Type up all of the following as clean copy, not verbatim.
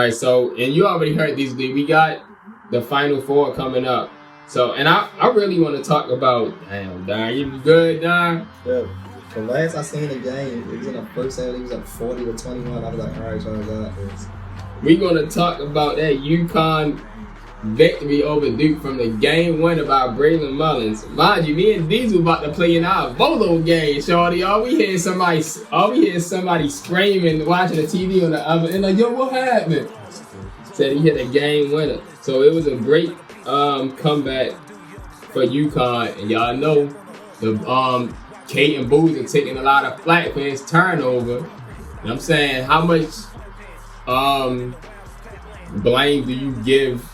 right, so, and you already heard these, we got the Final Four coming up. So, and I really want to talk about, damn, Don, you good, Don? Yeah. The last I seen the game, it was in the first half, it was like 40-21. I was like, all right, y'all got this. We're going to talk about that Uconn victory over Duke from the game winner by Braylon Mullins. Mind you, me and Diesel about to play in our Volo game, shorty. All we hear is somebody screaming, watching the TV on the other end, like, yo, what happened? Said he hit a game winner. So it was a great comeback for Uconn, and y'all know the Kate and Booz are taking a lot of flack for his turnover. And I'm saying, how much blame do you give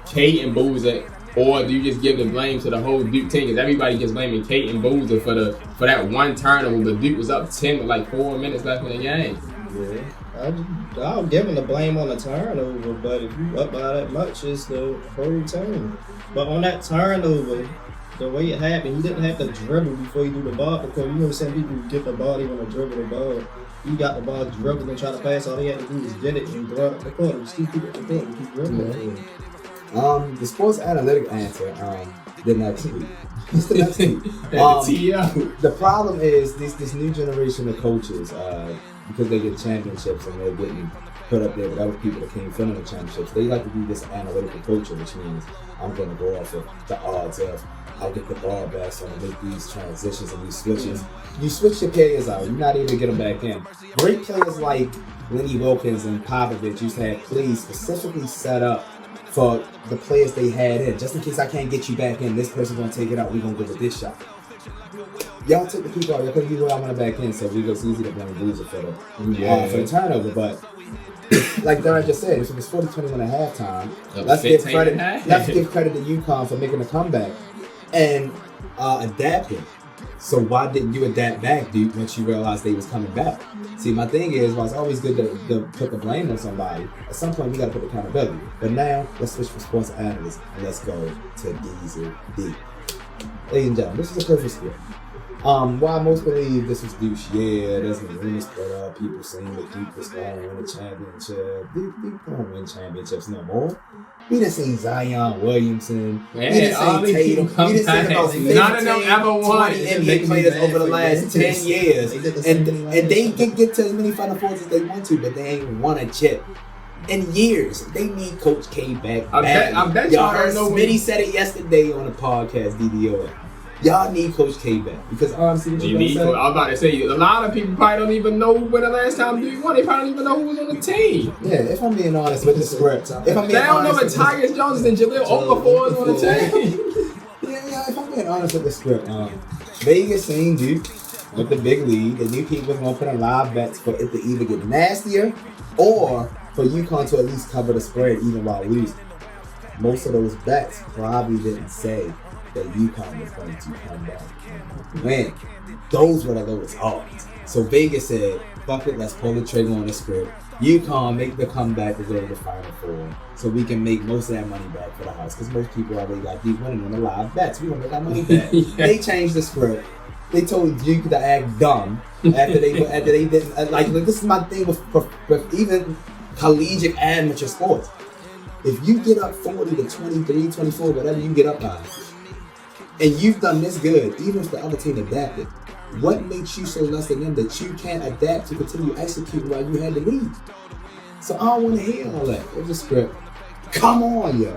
Kate and Boozer, or do you just give the blame to the whole Duke team? Because everybody just blaming Kate and Boozer for that one turnover, but Duke was up 10 with like 4 minutes left in the game. Yeah, I'll give him the blame on the turnover, but if you up by that much, it's the whole team. But on that turnover, the way it happened, he didn't have to dribble before he do the ball, because you know some people get the ball, they want to dribble the ball. He got the ball dribbled and try to pass. All he had to do was get it and throw it up the court. Just keep it the court, keep dribbling. The sports analytic answer the next week. It's the next week. The problem is this new generation of coaches, because they get championships and they're getting put up there with other people that came from the championships, they like to do this analytical coaching, which means I'm going to go off of the odds of I'll get the ball back, so I'm going to make these transitions and these switches. You switch your players out, you're not able to get them back in. Great players like Lenny Wilkins and Popovich used to have plays specifically set up for the players they had in. Just in case I can't get you back in, this person's going to take it out, we're going to go with this shot. Y'all took the people out, y'all couldn't get I want it back in, so it's easy to blame Boozer for the turnover, but like Don just said, if it was 40-21 at halftime, let's give credit to Uconn for making a comeback and adapting. So why didn't you adapt back, dude, once you realized they was coming back? See, my thing is, while it's always good to put the blame on somebody, at some point we got to put accountability. But now, let's switch from sports analysts and let's go to Diesel D. Ladies and gentlemen, this is a perfect script. Why most believe this was douche? Yeah, there's no rumors spread out. People saying that Duke was going to win a championship. Duke don't win championships no more. We done seen Zion Williamson. We done seen Tatum. We done seen about 15, none of them ever won. 20 NBA players over the last 10 years. And they can get to as many Final Fours as they want to, but they ain't won a chip in years. They need Coach K back. I bet y'all heard Smitty said it yesterday on the podcast, DDOA. Y'all need Coach K back because honestly, I'm about to say, a lot of people probably don't even know when the last time Duke won. They probably don't even know who was on the team. Yeah, if I'm being honest with the script, they don't know if Tyus Jones and Jaleel Okafor is on the team. Yeah, if I'm being honest with the script, Vegas seen Duke with the big lead. The new people was gonna put in live bets for it to either get nastier or for Uconn to at least cover the spread even while losing. Most of those bets probably didn't say that Uconn was going to come back and win. Those were the lowest odds. So Vegas said, fuck it, let's pull the trigger on the script. Uconn make the comeback to go to the Final Four so we can make most of that money back for the house. Because most people already got deep winning on the live bets. We want to make our money back. They changed the script. They told Duke to act dumb after they didn't. Like, this is my thing with even collegiate amateur sports. If you get up 40 to 23, 24, whatever you get up by, and you've done this good, even if the other team adapted, what makes you so less than them that you can't adapt to continue executing while you had the lead? So I don't want to hear all that. It's a script. Come on, yo.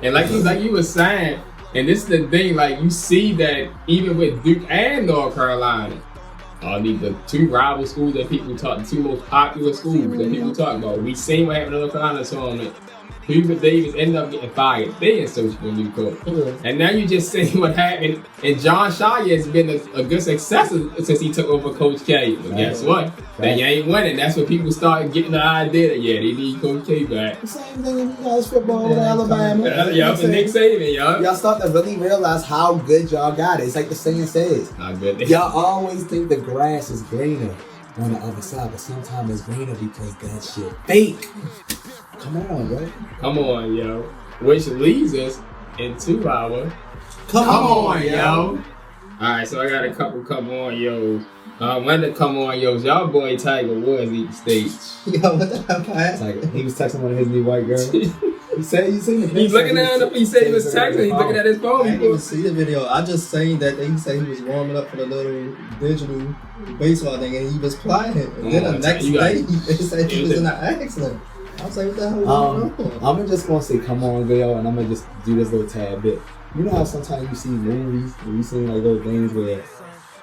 And like you were saying, and this is the thing, like you see that even with Duke and North Carolina, the two rival schools that people talk, the two most popular schools that people talk about. We seen what happened in North Carolina tournament. Hubert Davis ended up getting fired. They didn't search for a new coach. And now you just see what happened. And John Shire has been a good successor since he took over Coach K. But guess what? They ain't winning. That's when people started getting the idea that, they need Coach K back. The same thing in college football with Alabama. For Nick Saban, Y'all start to really realize how good y'all got it. It's like the saying says. How good y'all always think the grass is greener on the other side, but sometimes it's greener because that shit fake. Come on, bro. Come on, yo. Which leads us into our Come on, yo. Alright, so I got a couple come on, yo. When to come on, yo, y'all boy Tiger Woods eat the stage. Yo, what the hell, man? Tiger, he was texting one of his new white girls. He said, you seen the He's looking at him. He said he was texting. He's looking at his phone. I didn't even see the video. I just seen that he said he was warming up for the little digital baseball thing, and he was playing. And then the next day, he said he was in an accident. I was like, what the hell is going on? I'm just gonna say, come on, Leo, and I'm gonna just do this little tad bit. You know how sometimes you see movies and you see like those things where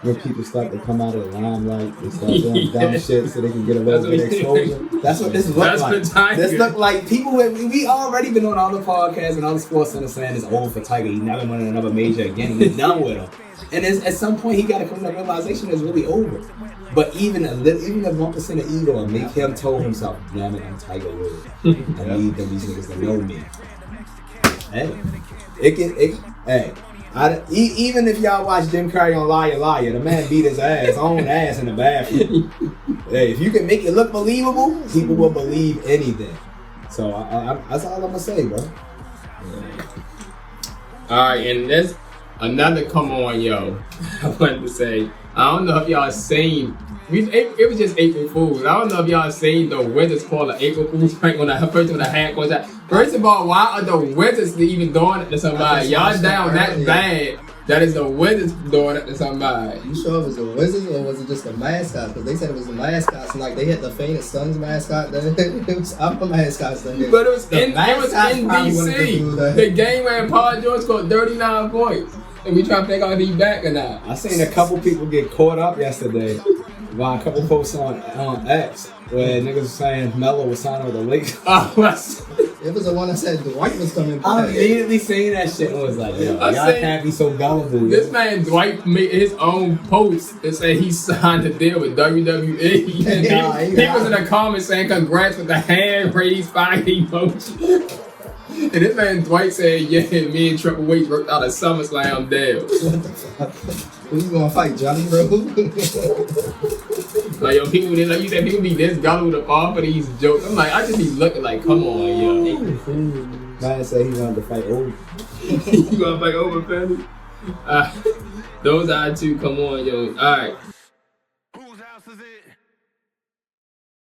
when people start to come out of the limelight, they start doing dumb shit so they can get a little bit of exposure. That's what this looks like. This look like people. We already been on all the podcasts and all the sports center saying it's over for Tiger. He never won another major again. He's done with him. And at some point, he got to come to the realization it's really over. But even a 1% of ego will make him tell himself, damn it, I'm Tiger Woods. I need these niggas to know me. Hey, even if y'all watch Jim Carrey on Liar, the man beat his own ass in the bathroom. Hey, if you can make it look believable, people will believe anything. So that's all I'm gonna say, bro. Yeah. All right, and there's another come on, yo. I wanted to say, I don't know if y'all seen. It was just April Fools. I don't know if y'all seen the Wizards call an April Fools prank on the person with the hat goes out. First of all, why are the Wizards even doing it to somebody? Y'all down that bad that is the Wizards doing it to somebody. You sure it was the Wizards or was it just the mascot? Because they said it was the mascots, and like they had the Phoenix Suns mascot. Then it was upper mascots. But it was in DC. The game where Paul George scored 39 points. And we trying to figure out if he's back or not. I seen a couple people get caught up yesterday by a couple posts on X where niggas was saying Melo was signing with the Lakers. It was the one that said Dwight was coming back. I immediately seen that shit and was like, yo, y'all can't be so gullible. This man Dwight made his own post and said he signed a deal with WWE. And he was in the comments saying congrats with the hand raised fire emoji. And this man Dwight said, yeah, me and Triple H worked out a SummerSlam deal. What the fuck? Who's gonna fight, Johnny, bro? Like, yo, people, like you said, people be this gullible to fall for these jokes. I'm like, I just be looking like, come on, yo. Man said he wanted to fight over. You wanna fight over, family? Those are two, come on, yo. All right.